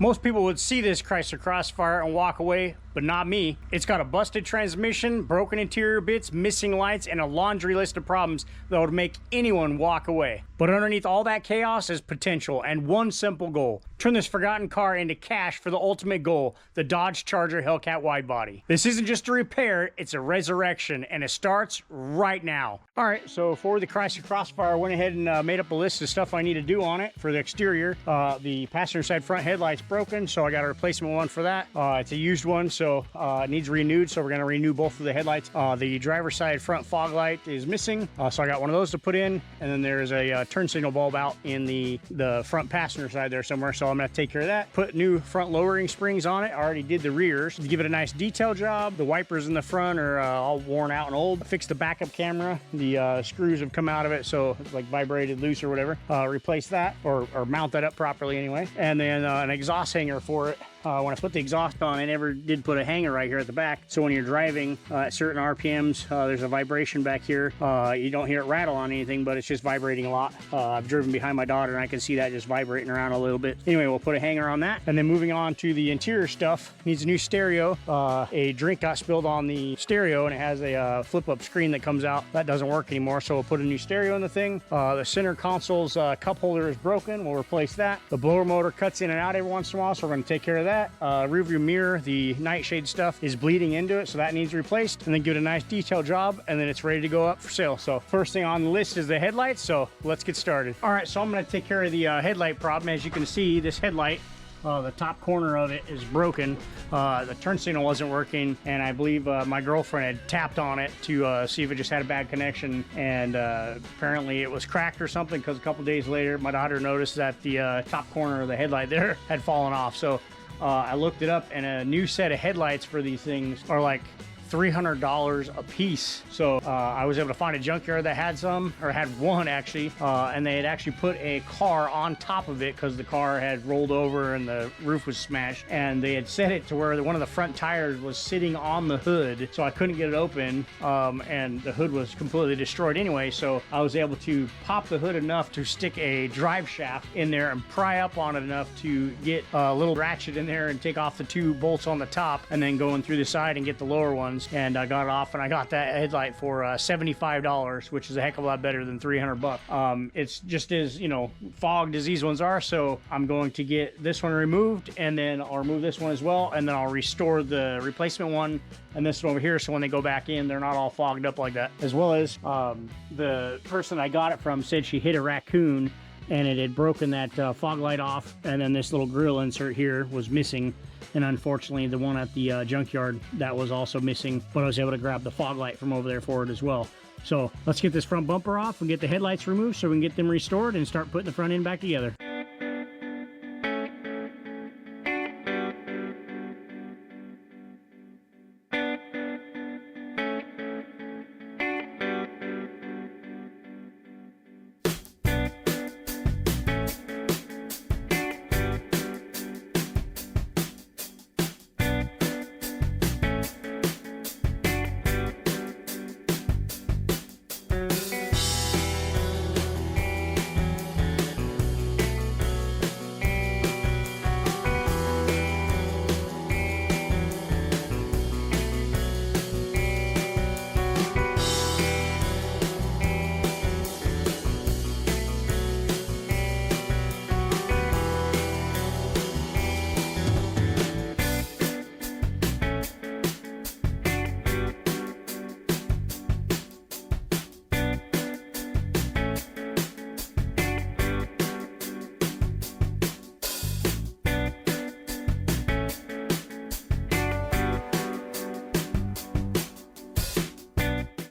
Most people would see this Chrysler Crossfire and walk away, but not me. It's got a busted transmission, broken interior bits, missing lights, and a laundry list of problems that would make anyone walk away. But underneath all that chaos is potential and one simple goal: turn this forgotten car into cash for the ultimate goal, the Dodge Charger Hellcat Widebody. This isn't just a repair, it's a resurrection, and it starts right now. All right, so for the Chrysler Crossfire, I went ahead and made up a list of stuff I need to do on it. For the exterior, the passenger side front headlight's broken, so I got a replacement one for that. It's a used one, so it needs renewed, so we're gonna renew both of the headlights. The driver's side front fog light is missing, so I got one of those to put in, and then there's a turn signal bulb out in the front passenger side there somewhere, so I'm gonna take care of that. Put new front lowering springs on it. I already did the rears to give it a nice detail job. The wipers in the front are all worn out and old. Fixed the backup camera. The screws have come out of it, so it's like vibrated loose or whatever. Replace that, or mount that up properly anyway. And then an exhaust hanger for it. When I put the exhaust on, I never did put a hanger right here at the back, so when you're driving at certain RPMs, there's a vibration back here. You don't hear it rattle on anything, but it's just vibrating a lot. I've driven behind my daughter and I can see that just vibrating around a little bit. Anyway, we'll put a hanger on that. And then moving on to the interior stuff, needs a new stereo. A drink got spilled on the stereo and it has a flip-up screen that comes out. That doesn't work anymore, so we'll put a new stereo in the thing. The center console's cup holder is broken. We'll replace that. The blower motor cuts in and out every once in a while, so we're going to take care of that. Rear view mirror, the nightshade stuff is bleeding into it, so that needs replaced, and then give it a nice detail job, and then it's ready to go up for sale. So first thing on the list is the headlights, so let's get started. All right, so I'm going to take care of the headlight problem. As you can see, this headlight, the top corner of it is broken. The turn signal wasn't working, and I believe my girlfriend had tapped on it to see if it just had a bad connection, and apparently it was cracked or something, because a couple days later my daughter noticed that the top corner of the headlight there had fallen off. So I looked it up, and a new set of headlights for these things are like $300 a piece. So I was able to find a junkyard that had some, or had one actually, and they had actually put a car on top of it because the car had rolled over and the roof was smashed, and they had set it to where one of the front tires was sitting on the hood, so I couldn't get it open, and the hood was completely destroyed anyway. So I was able to pop the hood enough to stick a drive shaft in there and pry up on it enough to get a little ratchet in there and take off the two bolts on the top, and then go in through the side and get the lower ones. And I got it off, and I got that headlight for $75, which is a heck of a lot better than $300. It's just as, you know, fogged as these ones are, so I'm going to get this one removed, and then I'll remove this one as well, and then I'll restore the replacement one and this one over here, so when they go back in, they're not all fogged up like that. As well as the person I got it from said she hit a raccoon and it had broken that fog light off, and then this little grill insert here was missing, and unfortunately the one at the junkyard, that was also missing, but I was able to grab the fog light from over there for it as well. So let's get this front bumper off and get the headlights removed so we can get them restored and start putting the front end back together.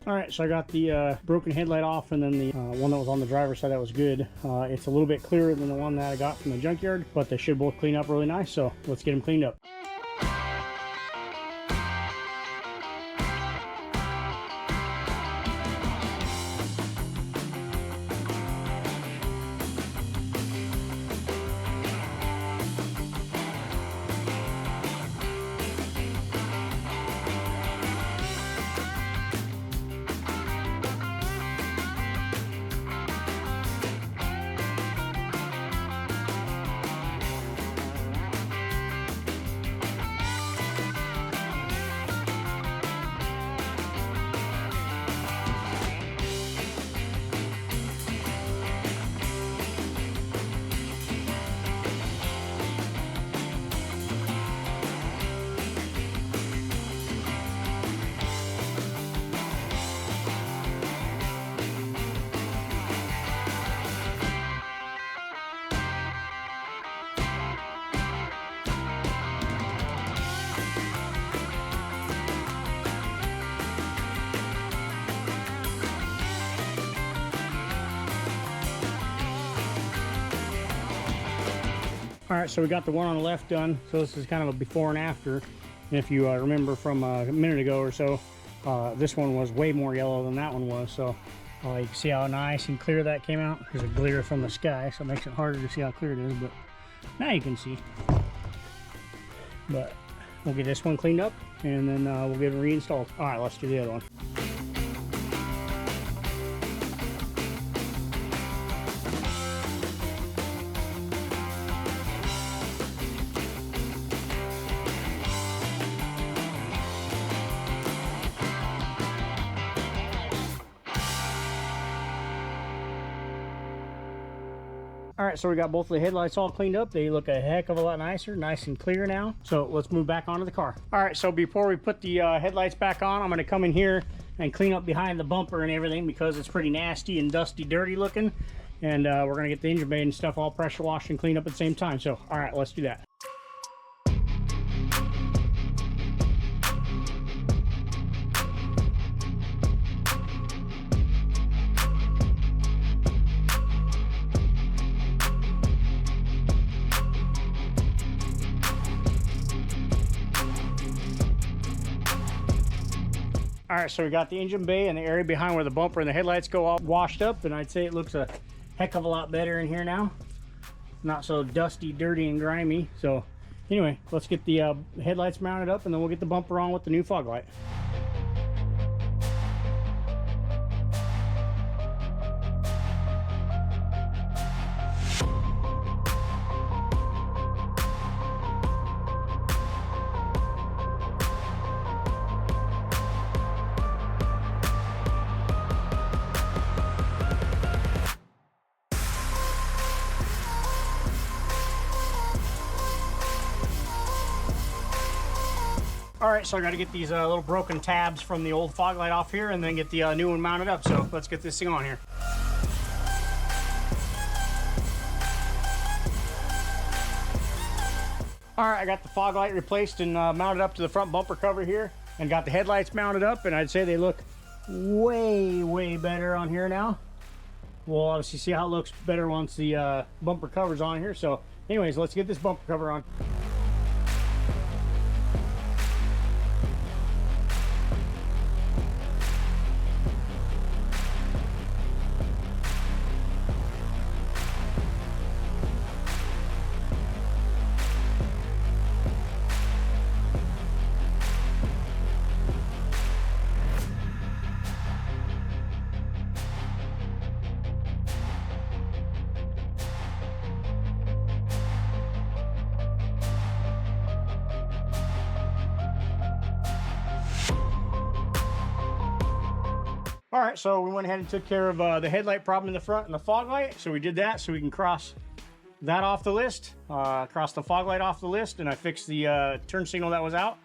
All right, so I got the broken headlight off, and then the one that was on the driver's side, that was good. It's a little bit clearer than the one that I got from the junkyard, but they should both clean up really nice, so let's get them cleaned up. All right, so we got the one on the left done. So this is kind of a before and after. And if you remember from a minute ago or so, this one was way more yellow than that one was. So you can see how nice and clear that came out. There's a glare from the sky, so it makes it harder to see how clear it is, but now you can see. But we'll get this one cleaned up, and then we'll get it reinstalled. All right, let's do the other one. All right, so we got both of the headlights all cleaned up. They look a heck of a lot nicer, nice and clear now. So let's move back onto the car. All right, so before we put the headlights back on, I'm gonna come in here and clean up behind the bumper and everything because it's pretty nasty and dusty, dirty looking. And we're gonna get the engine bay and stuff all pressure washed and cleaned up at the same time. So, all right, let's do that. All right, so we got the engine bay and the area behind where the bumper and the headlights go all washed up, and I'd say it looks a heck of a lot better in here now. Not so dusty, dirty, and grimy. So anyway, let's get the headlights mounted up, and then we'll get the bumper on with the new fog light. All right, so I got to get these little broken tabs from the old fog light off here and then get the new one mounted up. So let's get this thing on here. All right, I got the fog light replaced and mounted up to the front bumper cover here and got the headlights mounted up, and I'd say they look way, way better on here now. We'll obviously see how it looks better once the bumper cover's on here. So anyways, let's get this bumper cover on. All right, so we went ahead and took care of the headlight problem in the front and the fog light. So we did that so we can cross that off the list, cross the fog light off the list, and I fixed the turn signal that was out.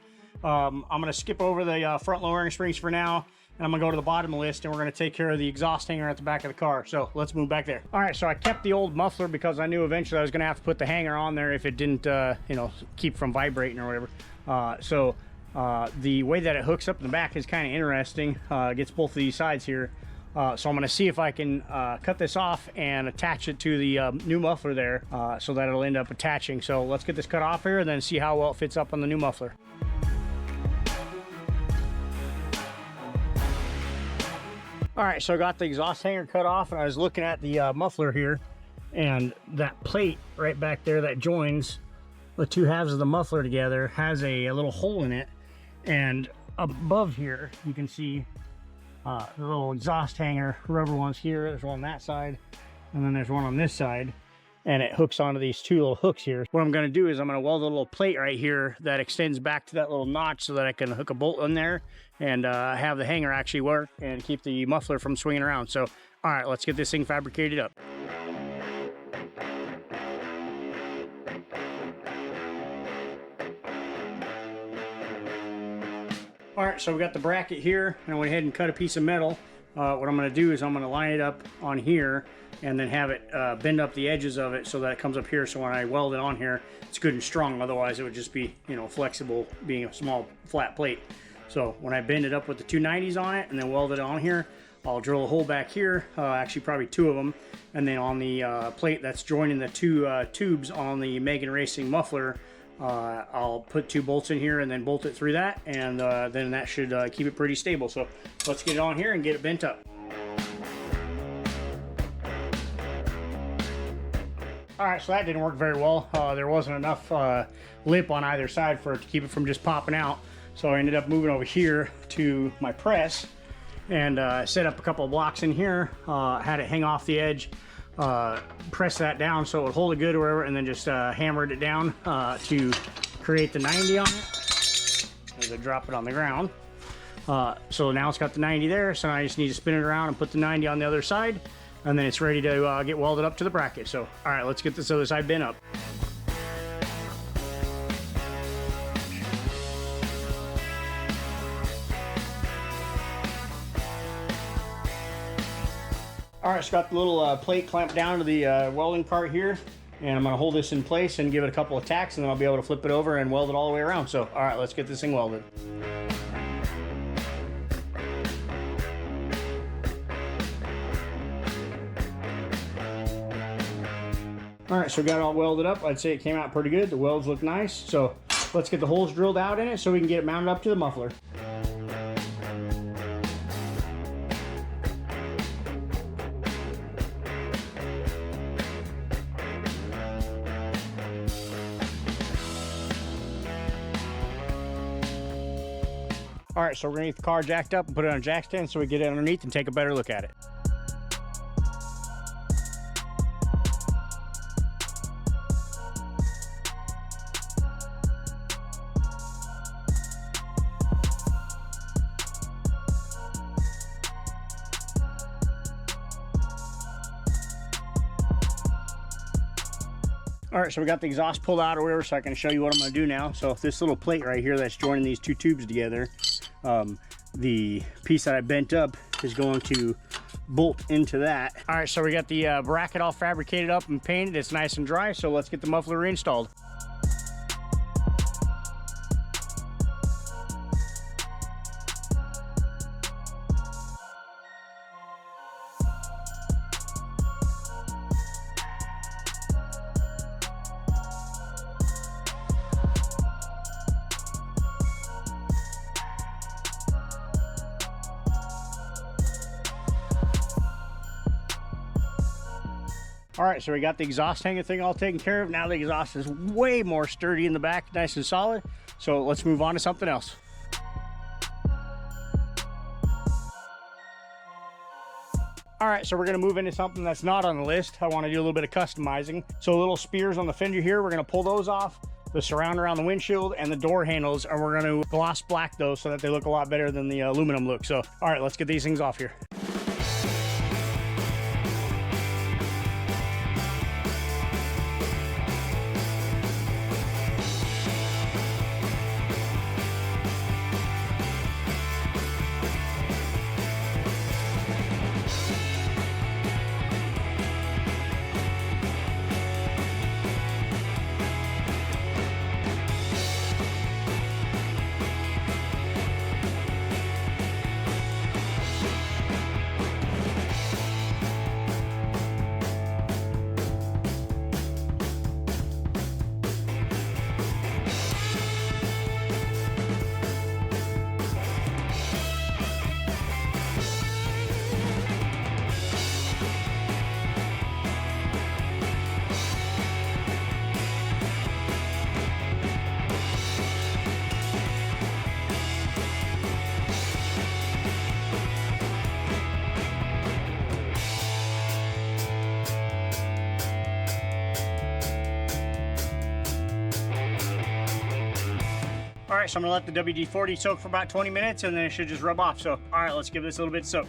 I'm gonna skip over the front lowering springs for now, and I'm gonna go to the bottom of the list, and we're gonna take care of the exhaust hanger at the back of the car. So let's move back there. All right, so I kept the old muffler because I knew eventually I was gonna have to put the hanger on there if it didn't, you know, keep from vibrating or whatever. The way that it hooks up in the back is kind of interesting. It gets both of these sides here. So I'm going to see if I can cut this off and attach it to the new muffler there so that it'll end up attaching. So let's get this cut off here and then see how well it fits up on the new muffler. All right, so I got the exhaust hanger cut off, and I was looking at the muffler here, and that plate right back there that joins the two halves of the muffler together has a little hole in it, and above here you can see the little exhaust hanger rubber ones here. There's one on that side, and then there's one on this side, and it hooks onto these two little hooks here. What I'm going to do is I'm going to weld a little plate right here that extends back to that little notch so that I can hook a bolt in there and have the hanger actually work and keep the muffler from swinging around. So all right, let's get this thing fabricated up. All right, so we got the bracket here, and I went ahead and cut a piece of metal. What I'm going to do is I'm going to line it up on here and then have it bend up the edges of it so that it comes up here, so when I weld it on here, it's good and strong. Otherwise, it would just be, you know, flexible, being a small flat plate. So when I bend it up with the 290s on it and then weld it on here, I'll drill a hole back here, actually probably 2 of them, and then on the plate that's joining the 2 tubes on the Megan Racing muffler, I'll put 2 bolts in here and then bolt it through that, and then that should keep it pretty stable. So let's get it on here and get it bent up. Alright, so that didn't work very well. There wasn't enough lip on either side for it to keep it from just popping out. So I ended up moving over here to my press and set up a couple of blocks in here, had it hang off the edge, press that down so it would hold it good or whatever, and then just hammered it down to create the 90 on it as I drop it on the ground. So now it's got the 90 there, so now I just need to spin it around and put the 90 on the other side, and then it's ready to get welded up to the bracket. So, all right, let's get this other side bent up. All right, so got the little plate clamped down to the welding part here, and I'm gonna hold this in place and give it a couple of tacks, and then I'll be able to flip it over and weld it all the way around. So, all right, let's get this thing welded. All right, so we got it all welded up. I'd say it came out pretty good. The welds look nice. So let's get the holes drilled out in it so we can get it mounted up to the muffler. All right, so we're gonna get the car jacked up and put it on a jack stand so we get it underneath and take a better look at it. All right, so we got the exhaust pulled out or whatever, so I can show you what I'm gonna do now. So this little plate right here that's joining these 2 tubes together, the piece that I bent up is going to bolt into that. All right, so we got the bracket all fabricated up and painted. It's nice and dry, so let's get the muffler reinstalled. All right, so we got the exhaust hanger thing all taken care of. Now the exhaust is way more sturdy in the back, nice and solid. So let's move on to something else. All right, so we're gonna move into something that's not on the list. I wanna do a little bit of customizing. So little spears on the fender here, we're gonna pull those off, the surround around the windshield and the door handles, and we're gonna gloss black those so that they look a lot better than the aluminum look. So, all right, let's get these things off here. All right, so I'm gonna let the WD-40 soak for about 20 minutes and then it should just rub off. So, all right, let's give this a little bit of soak.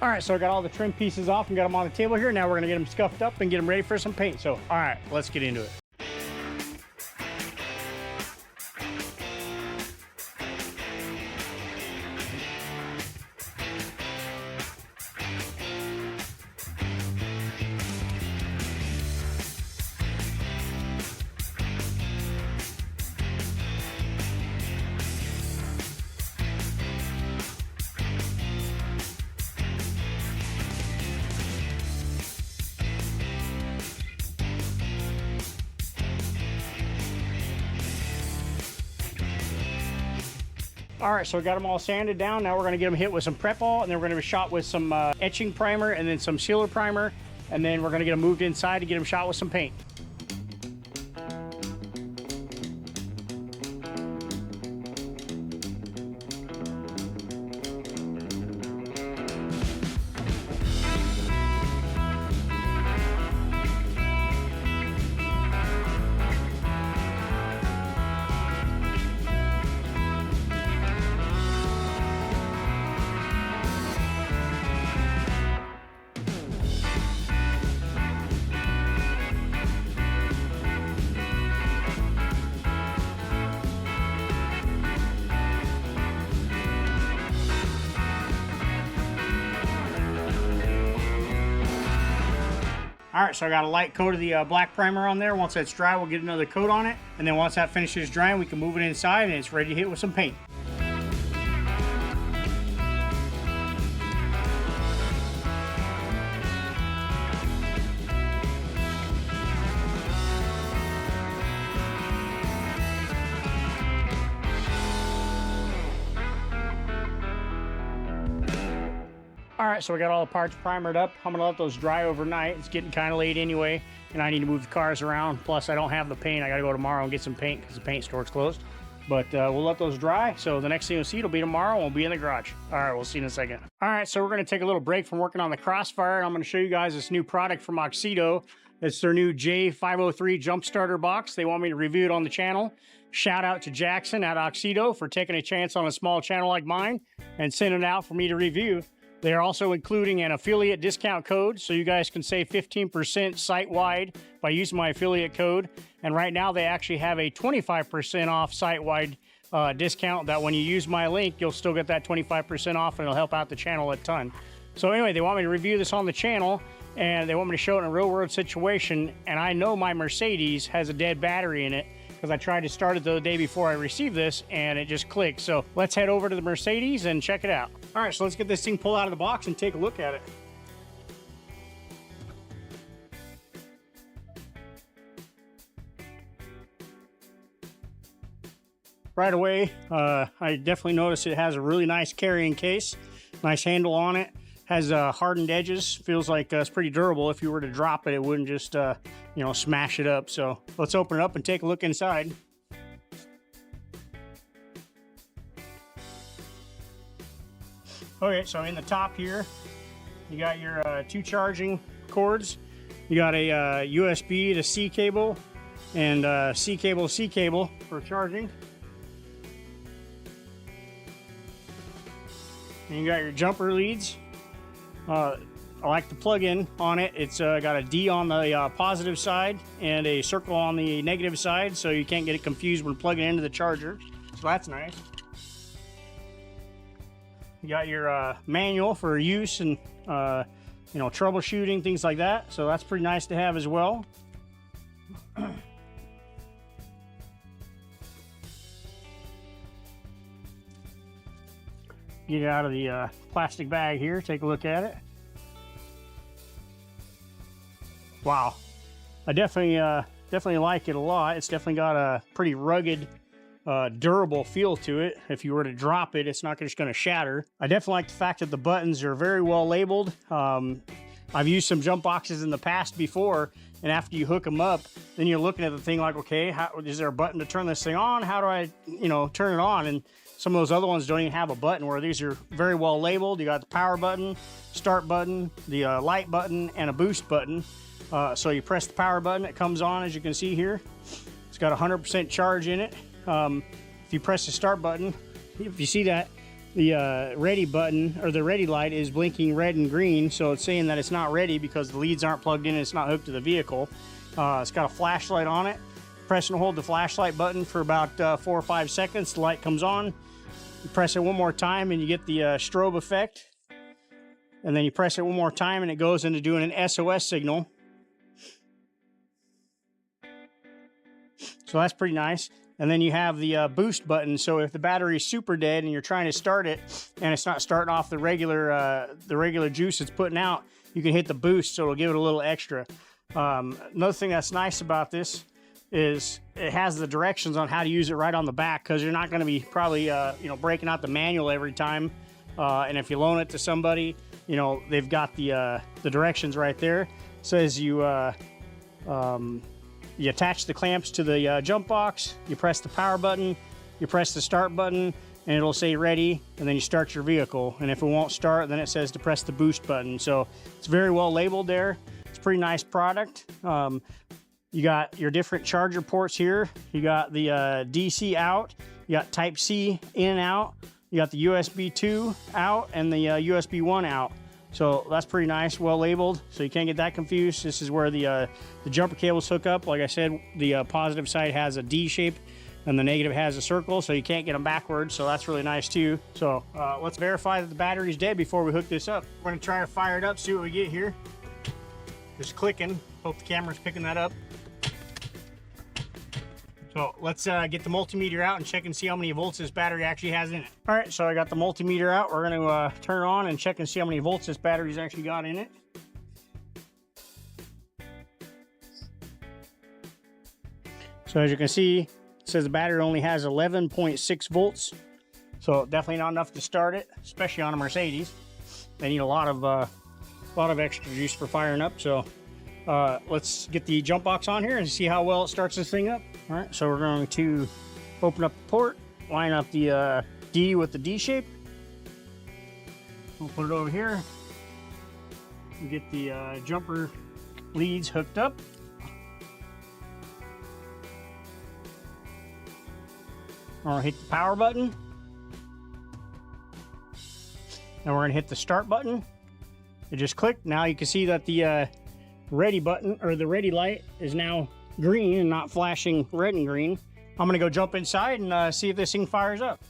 All right, so I got all the trim pieces off and got them on the table here. Now we're gonna get them scuffed up and get them ready for some paint. So, all right, let's get into it. All right, so we got them all sanded down. Now we're gonna get them hit with some Prep-All, and then we're gonna be shot with some etching primer and then some sealer primer, and then we're gonna get them moved inside to get them shot with some paint. All right, so I got a light coat of the black primer on there. Once that's dry, we'll get another coat on it. And then once that finishes drying, we can move it inside and it's ready to hit with some paint. All right, so we got all the parts primered up. I'm gonna let those dry overnight. It's getting kind of late anyway, and I need to move the cars around. Plus, I don't have the paint. I gotta go tomorrow and get some paint because the paint store's closed. But we'll let those dry. So the next thing you'll see, it'll be tomorrow. We'll be in the garage. All right, we'll see you in a second. All right, so we're gonna take a little break from working on the Crossfire. I'm gonna show you guys this new product from Oxido. It's their new J503 jump starter box. They want me to review it on the channel. Shout out to Jackson at Oxido for taking a chance on a small channel like mine and sending it out for me to review. They are also including an affiliate discount code, so you guys can save 15% site-wide by using my affiliate code. And right now, they actually have a 25% off site-wide discount that when you use my link, you'll still get that 25% off, and it'll help out the channel a ton. So anyway, they want me to review this on the channel, and they want me to show it in a real-world situation. And I know my Mercedes has a dead battery in it, because I tried to start it the day before I received this and it just clicked. So let's head over to the Mercedes and check it out. All right, so let's get this thing pulled out of the box and take a look at it. Right away, I definitely noticed it has a really nice carrying case, nice handle on it. Has hardened edges, feels like it's pretty durable. If you were to drop it, it wouldn't just, you know, smash it up. So let's open it up and take a look inside. Okay, so in the top here, you got your two charging cords. You got a USB to C cable and C cable to C cable for charging. And you got your jumper leads. I like the plug-in on it. It's got a D on the positive side and a circle on the negative side, so you can't get it confused when plugging into the charger. So that's nice. You got your manual for use and you know, troubleshooting, things like that. So that's pretty nice to have as well. Get it out of the plastic bag here, take a look at it. Wow, I definitely like it a lot. It's definitely got a pretty rugged, durable feel to it. If you were to drop it, it's not just going to shatter. I definitely like the fact that the buttons are very well labeled. I've used some jump boxes in the past before, and after you hook them up, then you're looking at the thing like, okay, is there a button to turn this thing on? How do I, you know, turn it on? And some of those other ones don't even have a button, where these are very well labeled. You got the power button, start button, the light button, and a boost button. So you press the power button, it comes on, as you can see here. It's got 100% charge in it. If you press the start button, if you see that, the ready button, or the ready light, is blinking red and green, so it's saying that it's not ready because the leads aren't plugged in and it's not hooked to the vehicle. It's got a flashlight on it. Press and hold the flashlight button for about 4 or 5 seconds. The light comes on. You press it one more time and you get the strobe effect. And then you press it one more time and it goes into doing an SOS signal. So that's pretty nice. And then you have the boost button. So if the battery is super dead and you're trying to start it and it's not starting off the regular juice it's putting out, you can hit the boost, so it'll give it a little extra. Another thing that's nice about this is it has the directions on how to use it right on the back, because you're not going to be probably you know, breaking out the manual every time. And if you loan it to somebody, you know, they've got the directions right there. It says you attach the clamps to the jump box, you press the power button, you press the start button, and it'll say ready, and then you start your vehicle. And if it won't start, then it says to press the boost button. So it's very well labeled there. It's a pretty nice product. You got your different charger ports here. You got the DC out, you got Type C in and out, you got the USB 2 out, and the USB 1 out. So that's pretty nice, well labeled, so you can't get that confused. This is where the jumper cables hook up. Like I said, the positive side has a D shape, and the negative has a circle, so you can't get them backwards, so that's really nice too. So let's verify that the battery's dead before we hook this up. We're gonna try to fire it up, see what we get here. Just clicking, hope the camera's picking that up. So let's get the multimeter out and check and see how many volts this battery actually has in it. All right, so I got the multimeter out. We're gonna turn it on and check and see how many volts this battery's actually got in it. So as you can see, it says the battery only has 11.6 volts. So definitely not enough to start it, especially on a Mercedes. They need a lot of extra juice for firing up. So let's get the jump box on here and see how well it starts this thing up. All right, so we're going to open up the port, line up the D with the D shape. We'll put it over here and get the jumper leads hooked up. We're going to hit the power button. Now we're going to hit the start button. It just clicked. Now you can see that the ready button, or the ready light, is now green and not flashing red and green. I'm gonna go jump inside and see if this thing fires up.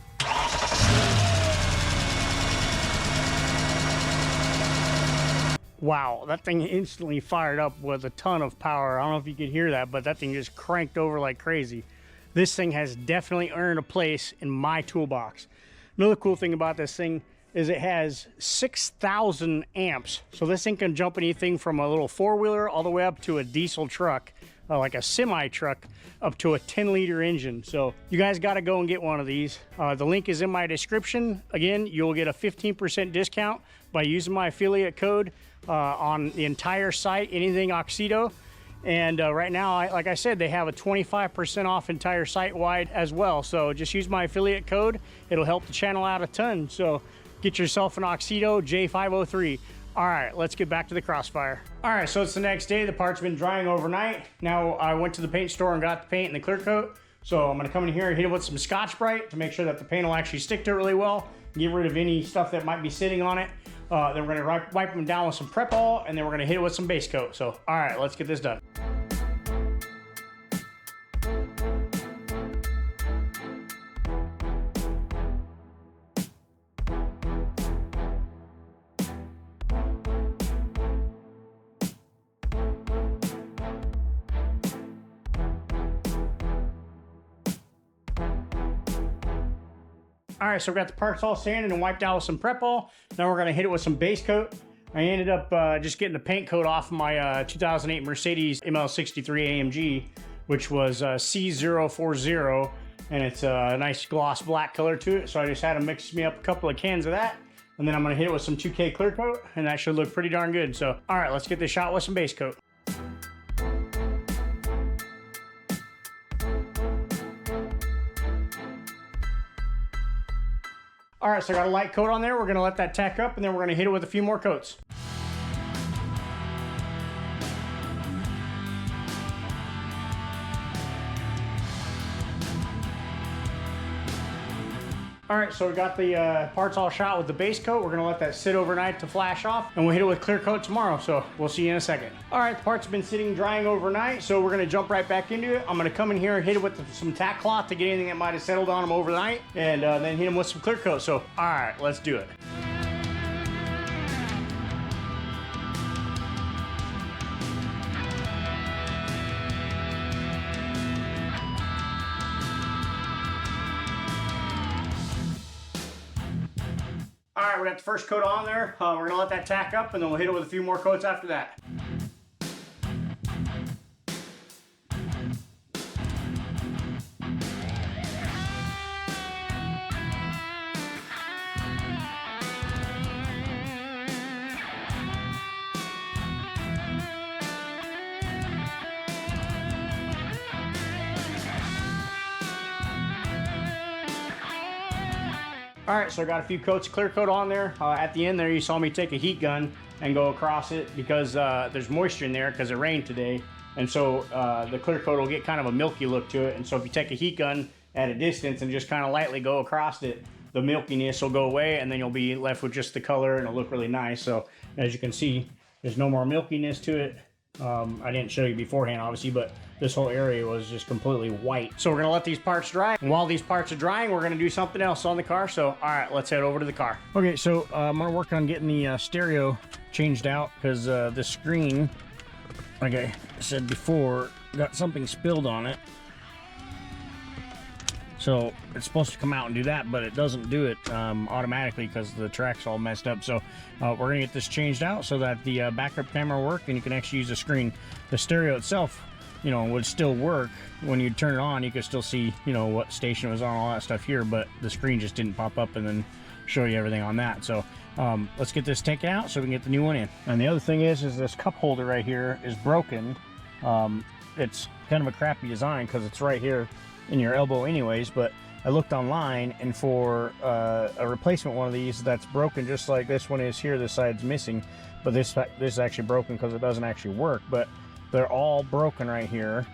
Wow, that thing instantly fired up with a ton of power. I don't know if you could hear that, but that thing just cranked over like crazy. This thing has definitely earned a place in my toolbox. Another cool thing about this thing is it has 6,000 amps. So this thing can jump anything from a little four-wheeler all the way up to a diesel truck, like a semi-truck, up to a 10-liter engine. So you guys got to go and get one of these. The link is in my description. Again, you'll get a 15% discount by using my affiliate code on the entire site, anything Oxido. And right now, like I said, they have a 25% off entire site-wide as well. So just use my affiliate code. It'll help the channel out a ton. So get yourself an Oxido J503. All right, let's get back to the Crossfire. All right, so it's the next day. The part's been drying overnight. Now I went to the paint store and got the paint and the clear coat. So I'm gonna come in here and hit it with some Scotch-Brite to make sure that the paint will actually stick to it really well. Get rid of any stuff that might be sitting on it. Then we're gonna wipe them down with some Prep All, and then we're gonna hit it with some base coat. So, all right, let's get this done. All right, so we got the parts all sanded and wiped out with some Prep All. Now we're gonna hit it with some base coat. I ended up just getting the paint coat off my 2008 Mercedes ML63 AMG, which was C040, and it's a nice gloss black color to it. So I just had to mix me up a couple of cans of that, and then I'm gonna hit it with some 2K clear coat, and that should look pretty darn good. So, all right, let's get this shot with some base coat. All right, so I got a light coat on there. We're gonna let that tack up, and then we're gonna hit it with a few more coats. All right, so we got the parts all shot with the base coat. We're gonna let that sit overnight to flash off, and we'll hit it with clear coat tomorrow, so we'll see you in a second. All right, the parts have been sitting drying overnight, so we're gonna jump right back into it. I'm gonna come in here and hit it with some tack cloth to get anything that might have settled on them overnight, and then hit them with some clear coat. So, all right, let's do it. All right, we got the first coat on there. We're gonna let that tack up, and then we'll hit it with a few more coats after that. All right, so I got a few coats of clear coat on there. At the end there, you saw me take a heat gun and go across it because there's moisture in there because it rained today. And so the clear coat will get kind of a milky look to it. And so if you take a heat gun at a distance and just kind of lightly go across it, the milkiness will go away and then you'll be left with just the color and it'll look really nice. So as you can see, there's no more milkiness to it. I didn't show you beforehand, obviously, but this whole area was just completely white. So we're gonna let these parts dry. And while these parts are drying, we're gonna do something else on the car. So, all right, let's head over to the car. Okay, so I'm gonna work on getting the stereo changed out because the screen, like I said before, got something spilled on it. So it's supposed to come out and do that, but it doesn't do it automatically because the track's all messed up. So we're gonna get this changed out so that the backup camera will work and you can actually use the screen. The stereo itself, you know, would still work. When you turn it on, you could still see, you know, what station it was on, all that stuff here, but the screen just didn't pop up and then show you everything on that. So let's get this taken out so we can get the new one in. And the other thing is this cup holder right here is broken. It's kind of a crappy design because it's right here in your elbow anyways, but I looked online and for a replacement one of these that's broken just like this one is here, this side's missing, but this is actually broken because it doesn't actually work, but they're all broken right here,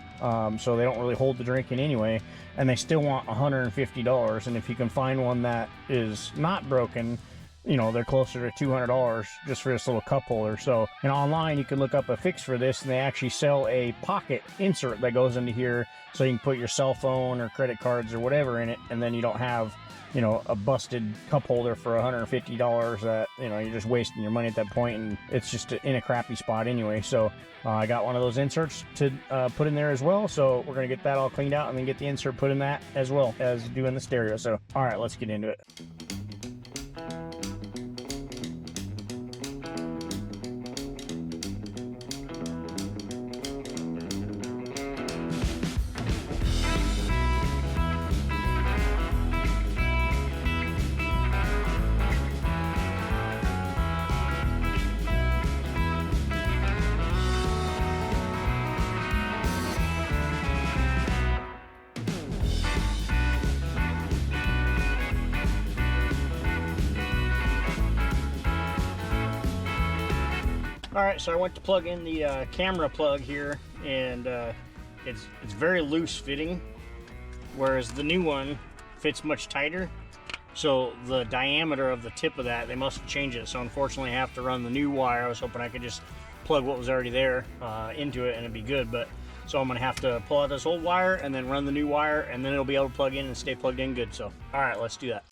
so they don't really hold the drink in anyway, and they still want $150. And if you can find one that is not broken, you know, they're closer to $200 just for this little cup holder. So, and online you can look up a fix for this, and they actually sell a pocket insert that goes into here so you can put your cell phone or credit cards or whatever in it, and then you don't have, you know, a busted cup holder for $150 that, you know, you're just wasting your money at that point, and it's just in a crappy spot anyway. So I got one of those inserts to put in there as well, so we're gonna get that all cleaned out and then get the insert put in that as well as doing the stereo. So all right, let's get into it. All right, so I went to plug in the camera plug here, and it's very loose fitting, whereas the new one fits much tighter. So the diameter of the tip of that, they must change it. So unfortunately I have to run the new wire. I was hoping I could just plug what was already there into it and it'd be good, but so I'm gonna have to pull out this old wire and then run the new wire, and then it'll be able to plug in and stay plugged in good. So all right, let's do that.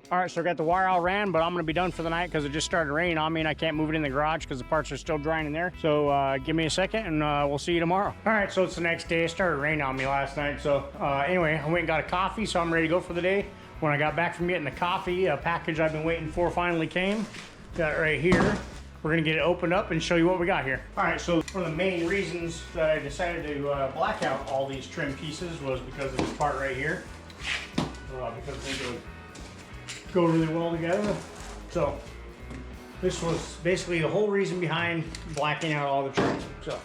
All right, so I got the wire all ran, but I'm gonna be done for the night because it just started raining on me and I can't move it in the garage because the parts are still drying in there. So give me a second and we'll see you tomorrow. All right, so it's the next day. It started raining on me last night. So anyway, I went and got a coffee, so I'm ready to go for the day. When I got back from getting the coffee, a package I've been waiting for finally came. Got it right here. We're gonna get it opened up and show you what we got here. All right, so one of the main reasons that I decided to black out all these trim pieces was because of this part right here. Because they go really well together. So this was basically the whole reason behind blacking out all the trim. So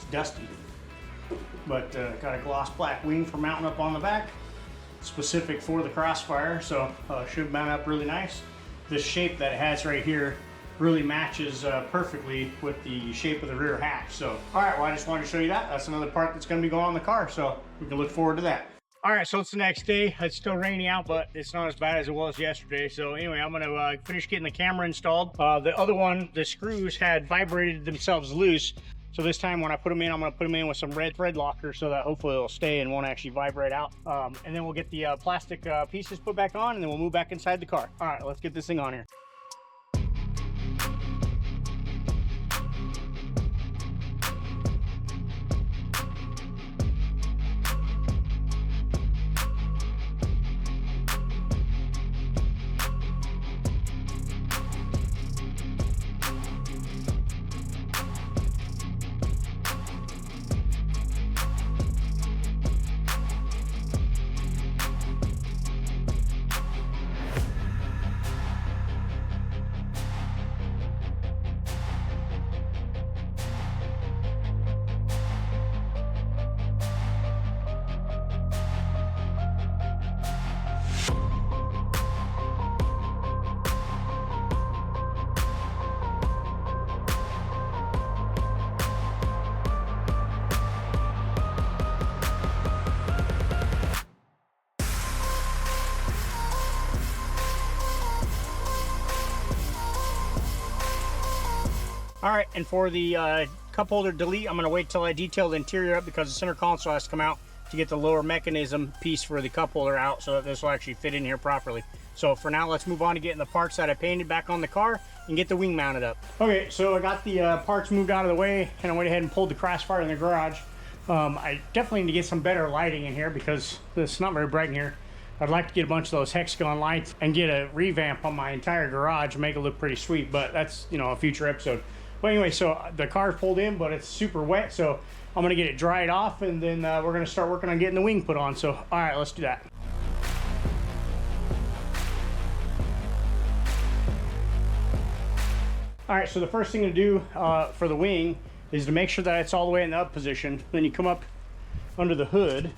dusty. but got a gloss black wing for mounting up on the back, specific for the Crossfire, so should mount up really nice. This shape that it has right here really matches perfectly with the shape of the rear hatch. So, all right, well, I just wanted to show you that. That's another part that's going to be going on the car, so we can look forward to that. All right, so it's the next day. It's still raining out, but it's not as bad as it was yesterday. So anyway, I'm gonna finish getting the camera installed. The other one, the screws had vibrated themselves loose. So this time when I put them in, I'm gonna put them in with some red thread locker so that hopefully it'll stay and won't actually vibrate out. And then we'll get the plastic pieces put back on, and then we'll move back inside the car. All right, let's get this thing on here. All right, and for the cup holder delete, I'm gonna wait till I detail the interior up because the center console has to come out to get the lower mechanism piece for the cup holder out so that this will actually fit in here properly. So for now, let's move on to getting the parts that I painted back on the car and get the wing mounted up. Okay, so I got the parts moved out of the way and I went ahead and pulled the Crossfire in the garage. I definitely need to get some better lighting in here because it's not very bright in here. I'd like to get a bunch of those hexagon lights and get a revamp on my entire garage and make it look pretty sweet, but that's, you know, a future episode. But anyway, so the car's pulled in, but it's super wet, so I'm gonna get it dried off, and then we're gonna start working on getting the wing put on. So, all right, let's do that. All right, so the first thing to do for the wing is to make sure that it's all the way in the up position. Then you come up under the hood,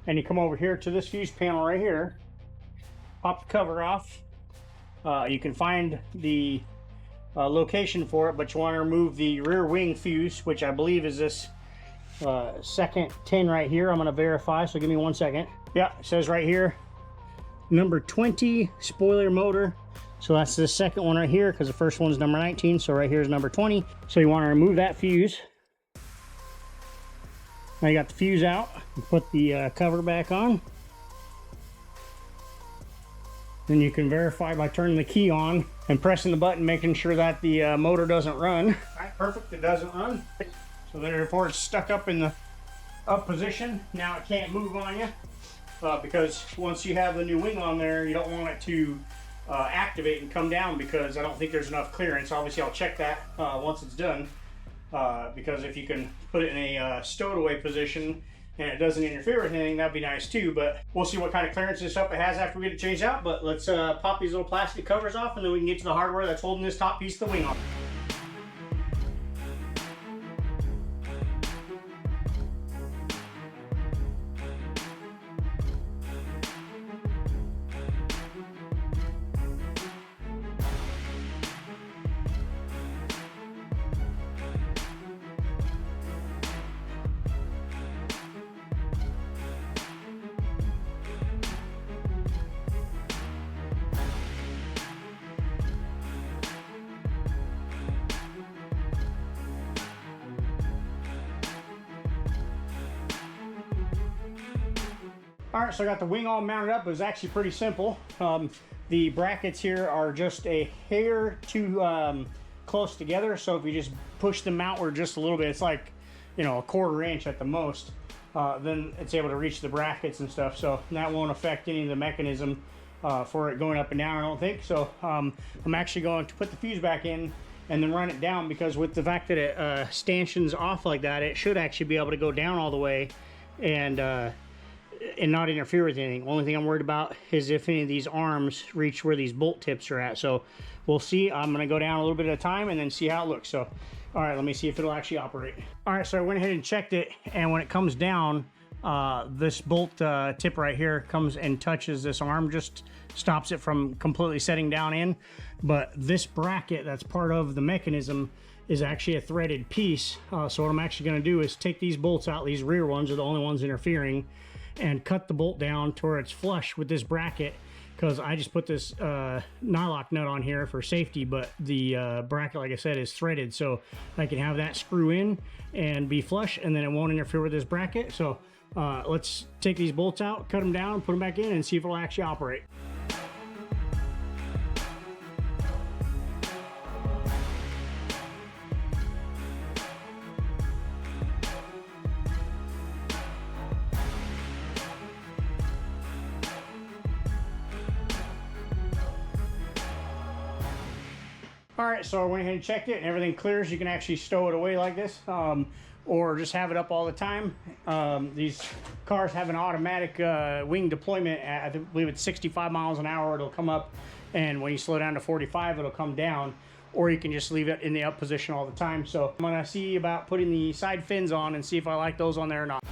and you come over here to this fuse panel right here, pop the cover off. You can find the location for it, but you want to remove the rear wing fuse, which I believe is this second 10 right here. I'm going to verify, so give me 1 second. Yeah, it says right here, number 20 spoiler motor. So that's the second one right here, because the first one's number 19, so right here is number 20. So you want to remove that fuse. Now you got the fuse out, and put the cover back on. Then you can verify by turning the key on and pressing the button, making sure that the motor doesn't run. All right, perfect, it doesn't run. So therefore it's stuck up in the up position. Now it can't move on you because once you have the new wing on there, you don't want it to activate and come down because I don't think there's enough clearance. Obviously I'll check that once it's done because if you can put it in a stowed away position and it doesn't interfere with anything, that'd be nice too. But we'll see what kind of clearance and stuff it has after we get it changed out. But let's pop these little plastic covers off, and then we can get to the hardware that's holding this top piece of the wing off. All right, so I got the wing all mounted up. It was actually pretty simple. The brackets here are just a hair too close together, so if you just push them outward just a little bit, it's like, you know, a 1/4 inch at the most, then it's able to reach the brackets and stuff, so that won't affect any of the mechanism for it going up and down, I don't think. So I'm actually going to put the fuse back in and then run it down, because with the fact that it stanchions off like that, it should actually be able to go down all the way and not interfere with anything. Only thing I'm worried about is if any of these arms reach where these bolt tips are at. So we'll see. I'm gonna go down a little bit at a time and then see how it looks. So, all right, let me see if it'll actually operate. All right, so I went ahead and checked it, and when it comes down, this bolt tip right here comes and touches this arm, just stops it from completely setting down in. But this bracket that's part of the mechanism is actually a threaded piece. So what I'm actually going to do is take these bolts out. These rear ones are the only ones interfering, and cut the bolt down to where it's flush with this bracket, because I just put this nylock nut on here for safety, but the bracket, like I said, is threaded, so I can have that screw in and be flush, and then it won't interfere with this bracket. So let's take these bolts out, cut them down, put them back in, and see if it'll actually operate. All right, so I went ahead and checked it, and everything clears. You can actually stow it away like this, or just have it up all the time. These cars have an automatic wing deployment at, I believe it's 65 miles an hour. It'll come up, and when you slow down to 45, it'll come down, or you can just leave it in the up position all the time. So I'm gonna see about putting the side fins on and see if I like those on there or not.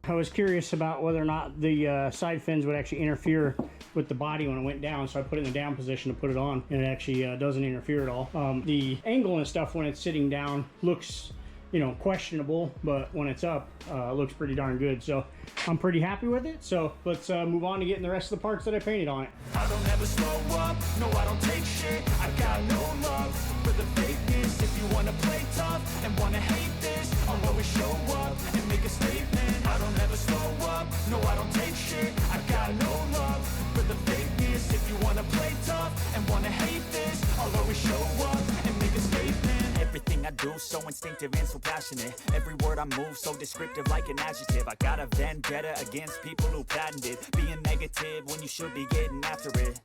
I was curious about whether or not the side fins would actually interfere with the body when it went down, so I put it in the down position to put it on, and it actually doesn't interfere at all. The angle and stuff when it's sitting down looks, you know, questionable, but when it's up, it looks pretty darn good. So I'm pretty happy with it. So let's move on to getting the rest of the parts that I painted on it. I don't ever slow up, no I don't take shit. I got no love for the fakeness. If you wanna play tough and wanna hate this, I'll always show up and make a statement. I don't ever slow up, no I don't take shit. I got no love for the fakeness. If you wanna play tough and wanna hate this, I'll always show up and make a statement. Everything I do so instinctive and so passionate. Every word I move so descriptive like an adjective. I got a vendetta against people who patented being negative when you should be getting after it.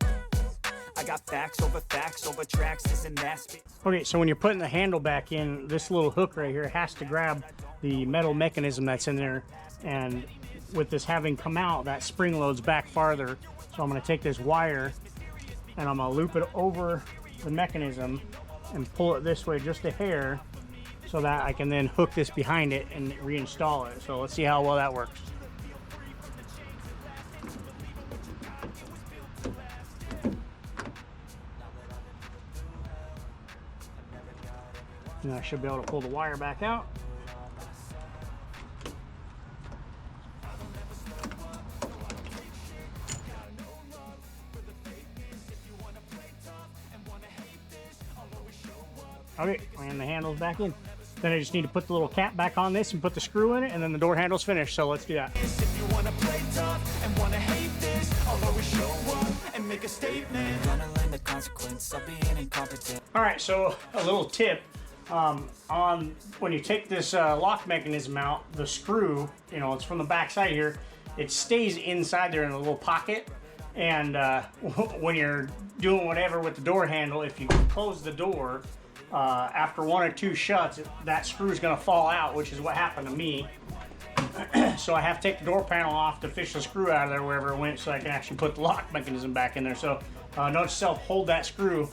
I got facts over tracks, this and that. Okay, so when you're putting the handle back in, this little hook right here has to grab the metal mechanism that's in there, and with this having come out, that spring loads back farther. So I'm going to take this wire and I'm going to loop it over the mechanism and pull it this way just a hair, so that I can then hook this behind it and reinstall it. So let's see how well that works. And I should be able to pull the wire back out. Okay, and the handle's back in. Then I just need to put the little cap back on this and put the screw in it, and then the door handle's finished. So let's do that. If you wanna play tough and wanna hate this, I'll always show up and make a statement. Gonna learn the consequence of being incompetent. All right, so a little tip on when you take this lock mechanism out, the screw, you know, it's from the back side here, it stays inside there in a little pocket. And when you're doing whatever with the door handle, if you close the door, after one or two shuts, that screw is going to fall out, which is what happened to me. So I have to take the door panel off to fish the screw out of there wherever it went, so I can actually put the lock mechanism back in there. So note yourself, hold that screw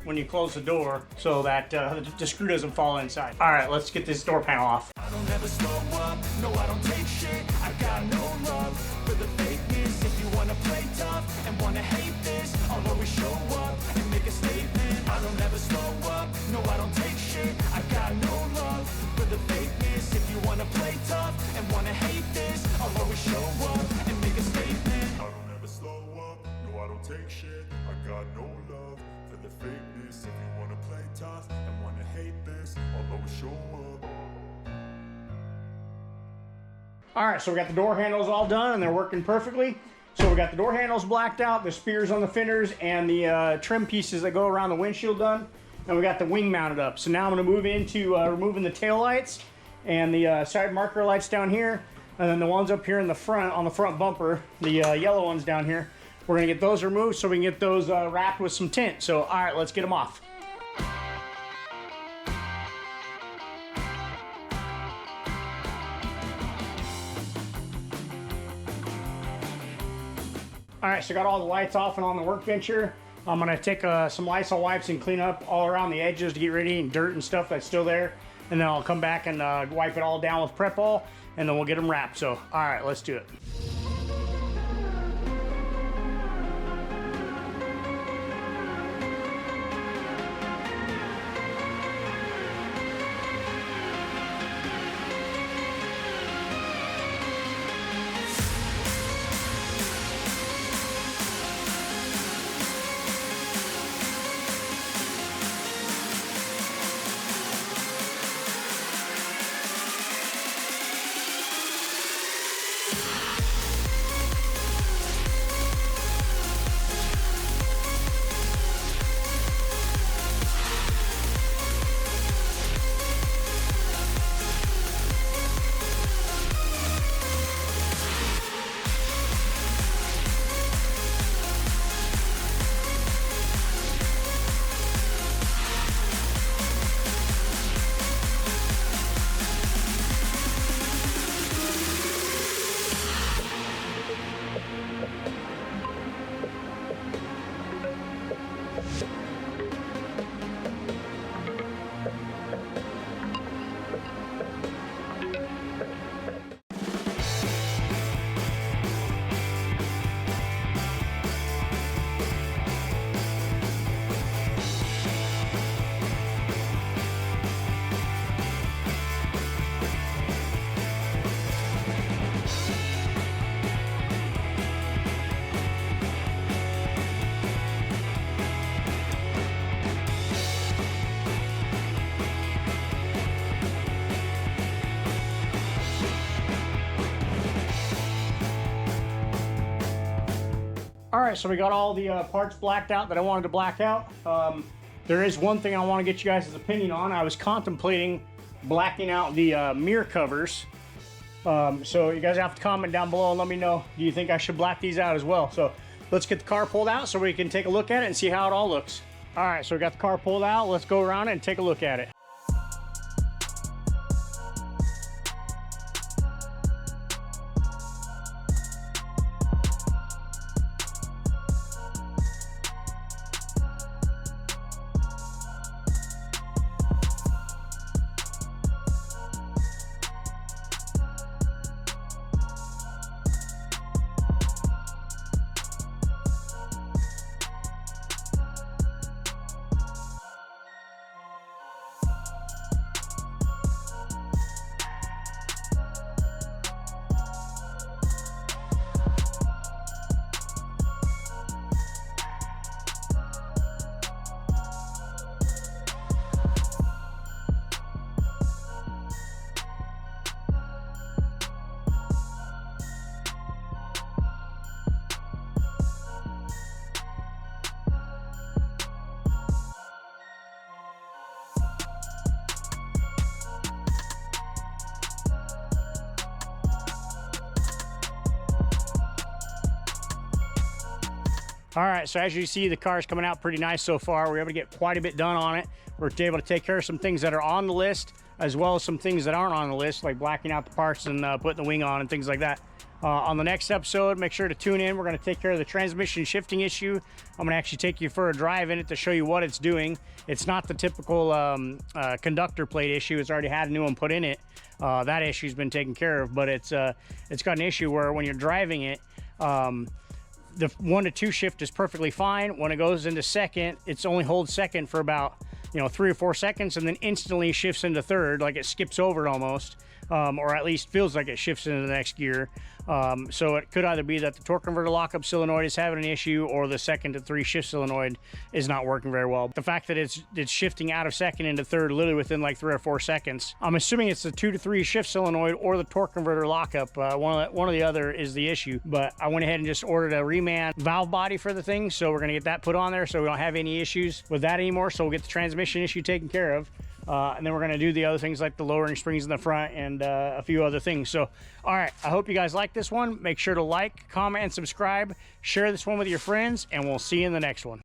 when you close the door so that the screw doesn't fall inside. All right, let's get this door panel off. I don't ever slow up, no I don't take shit. I got no love for the fakeness. If you wanna play tough and wanna hate this, I'll always show up and make a statement. I don't ever slow up, no I don't take shit. I got no love for the fakeness. If you wanna play tough and wanna hate this, I'll always show up and make a statement. I don't ever slow up, no I don't take shit. I got no love for the fakeness. If you wanna play tough and wanna hate this, I'll always show up. All right, so we got the door handles all done and they're working perfectly. So we got the door handles blacked out, the spears on the fenders, and the trim pieces that go around the windshield done. And we got the wing mounted up. So now I'm gonna move into removing the tail lights and the side marker lights down here. And then the ones up here in the front, on the front bumper, the yellow ones down here, we're gonna get those removed so we can get those wrapped with some tint. So all right, let's get them off. All right, so I got all the lights off and on the workbench here. I'm gonna take some Lysol wipes and clean up all around the edges to get rid of any dirt and stuff that's still there. And then I'll come back and wipe it all down with Prep All, and then we'll get them wrapped. So, all right, let's do it. All right, so we got all the parts blacked out that I wanted to black out. There is one thing I want to get you guys' opinion on. I was contemplating blacking out the mirror covers. So you guys have to comment down below and let me know, do you think I should black these out as well? So let's get the car pulled out so we can take a look at it and see how it all looks. All right, so we got the car pulled out. Let's go around it and take a look at it. All right, so as you see, the car's coming out pretty nice so far. We're able to get quite a bit done on it. We're able to take care of some things that are on the list, as well as some things that aren't on the list, like blacking out the parts and putting the wing on and things like that. On the next episode, make sure to tune in. We're going to take care of the transmission shifting issue. I'm going to actually take you for a drive in it to show you what it's doing. It's not the typical conductor plate issue. It's already had a new one put in it. That issue's been taken care of, but it's got an issue where when you're driving it, the 1 to 2 shift is perfectly fine. When it goes into second, it's only holds second for about 3 or 4 seconds, and then instantly shifts into third, like it skips over it almost, or at least feels like it shifts into the next gear. So it could either be that the torque converter lockup solenoid is having an issue, or the 2nd to 3 shift solenoid is not working very well. The fact that it's shifting out of second into third literally within like 3 or 4 seconds, I'm assuming it's the 2 to 3 shift solenoid or the torque converter lockup. One or the other is the issue. But I went ahead and just ordered a reman valve body for the thing, so we're gonna get that put on there so we don't have any issues with that anymore. So we'll get the transmission issue taken care of. And then we're going to do the other things like the lowering springs in the front and a few other things. So, all right, I hope you guys like this one. Make sure to like, comment, and subscribe. Share this one with your friends, and we'll see you in the next one.